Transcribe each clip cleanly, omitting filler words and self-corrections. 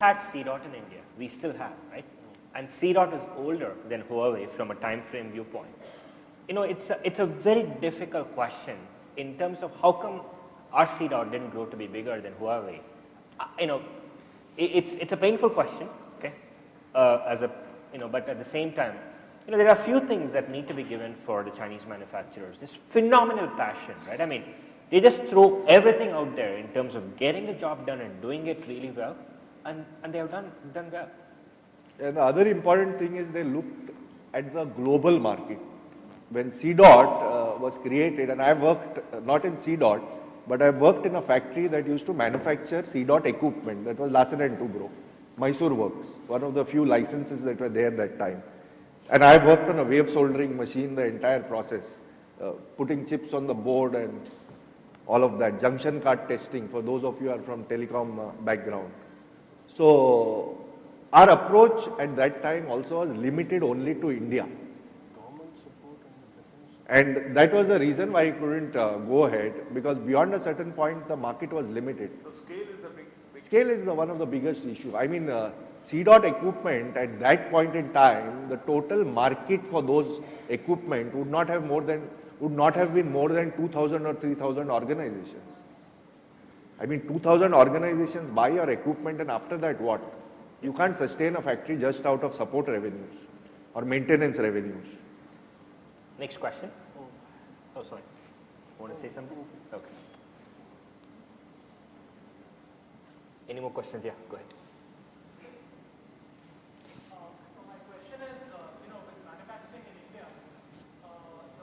had C-Dot in India. We still have, right? And C-Dot is older than Huawei from a time frame viewpoint. It's a very difficult question in terms of how come our C-Dot didn't grow to be bigger than Huawei. It's a painful question, okay? But at the same time, there are a few things that need to be given for the Chinese manufacturers. This phenomenal passion, right? I mean, they just throw everything out there in terms of getting the job done and doing it really well, and they have done well. And the other important thing is they looked at the global market. When C-Dot was created, and I worked not in C-Dot, but I worked in a factory that used to manufacture C-Dot equipment. That was Larsen & Toubro, Mysore Works, one of the few licenses that were there that time. And I worked on a wave soldering machine, the entire process, putting chips on the board and all of that, junction card testing for those of you who are from telecom background. So our approach at that time also was limited only to India. And that was the reason why I couldn't go ahead, because beyond a certain point, the market was limited. So scale is the big Scale is one of the biggest issue. I mean, C-Dot equipment at that point in time, the total market for those equipment would not have been more than 2,000 or 3,000 organizations. I mean, 2,000 organizations buy your equipment, and after that, what? You can't sustain a factory just out of support revenues or maintenance revenues. Next question. Oh, sorry. Want to say something? Okay. Any more questions? Yeah, go ahead. So my question is, with manufacturing in India,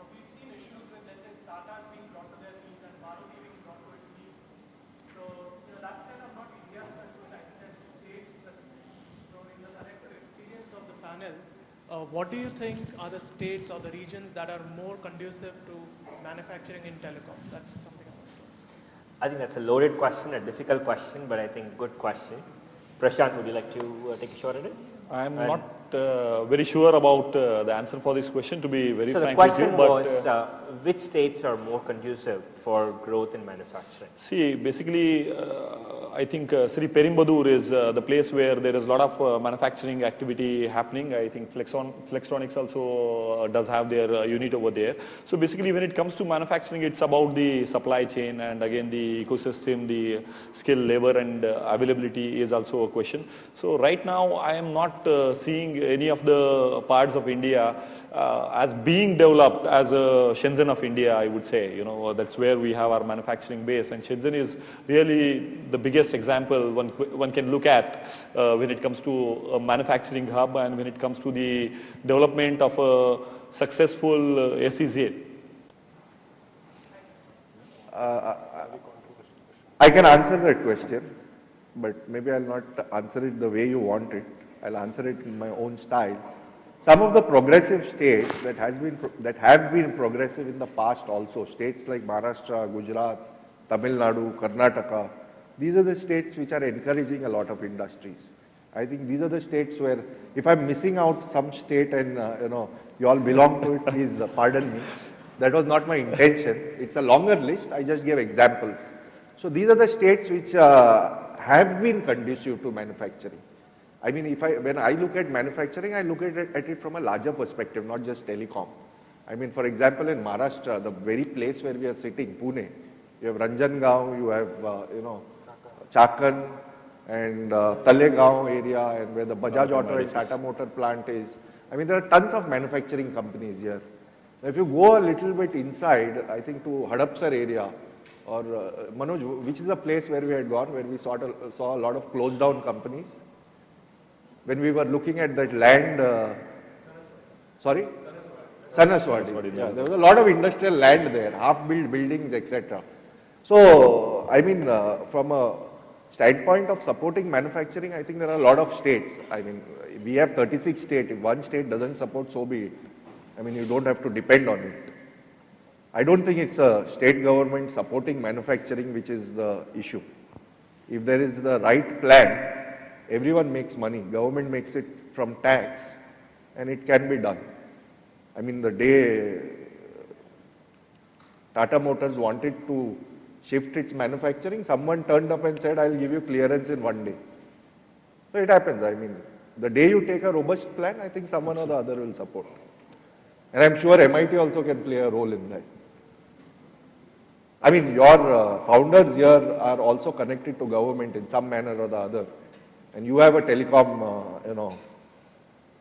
we've seen issues with, let's say, Tata being brought to their knees and Maruti being brought to its knees. So, that's kind of not India specific, I think it's state specific. So in the collective experience of the panel, what do you think are the states or the regions that are more conducive to manufacturing in telecom? That's something I want to ask. I think that's a loaded question, a difficult question, but I think good question. Prashant, would you like to take a shot at it? I'm not very sure about the answer for this question, to be very frank with you. So the question was, which states are more conducive for growth in manufacturing? See, basically, I think Sri Perimbadur is the place where there is a lot of manufacturing activity happening. I think Flextronics also does have their unit over there. So basically, when it comes to manufacturing, it's about the supply chain, and again, the ecosystem, the skill, labor, and availability is also a question. So right now, I am not seeing any of the parts of India as being developed as a Shenzhen of India, I would say. That's where we have our manufacturing base, and Shenzhen is really the biggest example one can look at when it comes to a manufacturing hub and when it comes to the development of a successful SEZ. I can answer that question, but maybe I'll not answer it the way you want it. I'll answer it in my own style. Some of the progressive states that have been progressive in the past also, states like Maharashtra, Gujarat, Tamil Nadu, Karnataka, these are the states which are encouraging a lot of industries. I think these are the states where, if I'm missing out some state and you all belong to it, please pardon me. That was not my intention. It's a longer list. I just gave examples. So these are the states which have been conducive to manufacturing. I mean, when I look at manufacturing, I look at it from a larger perspective, not just telecom. I mean, for example, in Maharashtra, the very place where we are sitting, Pune, you have Ranjangaon, you have, Chakan and Talegaon area, and where the Bajaj Auto and Tata Motor plant is. I mean, there are tons of manufacturing companies here. Now, if you go a little bit inside, I think to Hadapsar area, or Manoj, which is the place where we had gone, where we saw a lot of closed down companies? When we were looking at that land, sorry? Sanaswadi. Yeah, there was a lot of industrial land there, half-built buildings, etc. So, I mean, from a standpoint of supporting manufacturing, I think there are a lot of states. I mean, we have 36 states. If one state doesn't support, so be it. I mean, you don't have to depend on it. I don't think it's a state government supporting manufacturing which is the issue. If there is the right plan, everyone makes money. Government makes it from tax, and it can be done. I mean, the day Tata Motors wanted to shift its manufacturing, someone turned up and said, I'll give you clearance in one day. So it happens. I mean, the day you take a robust plan, I think someone or the other will support. And I'm sure MIT also can play a role in that. I mean, your founders here are also connected to government in some manner or the other. And you have a telecom,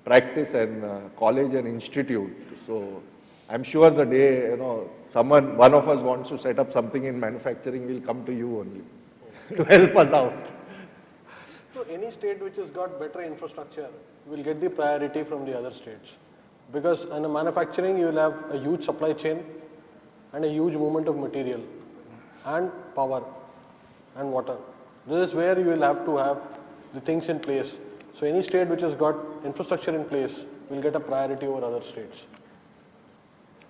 practice and college and institute. So I'm sure the day, one of us wants to set up something in manufacturing, we'll come to you only to help us out. So any state which has got better infrastructure will get the priority from the other states. Because in manufacturing, you will have a huge supply chain and a huge movement of material and power and water. This is where you will have to have the things in place. So any state which has got infrastructure in place will get a priority over other states.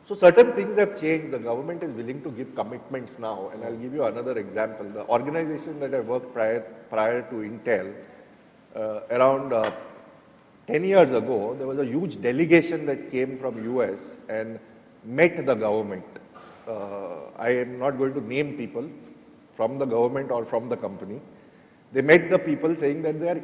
So certain things have changed. The government is willing to give commitments now. And I'll give you another example. The organization that I worked prior to Intel, around 10 years ago, there was a huge delegation that came from US and met the government. I am not going to name people from the government or from the company. They met the people saying that they are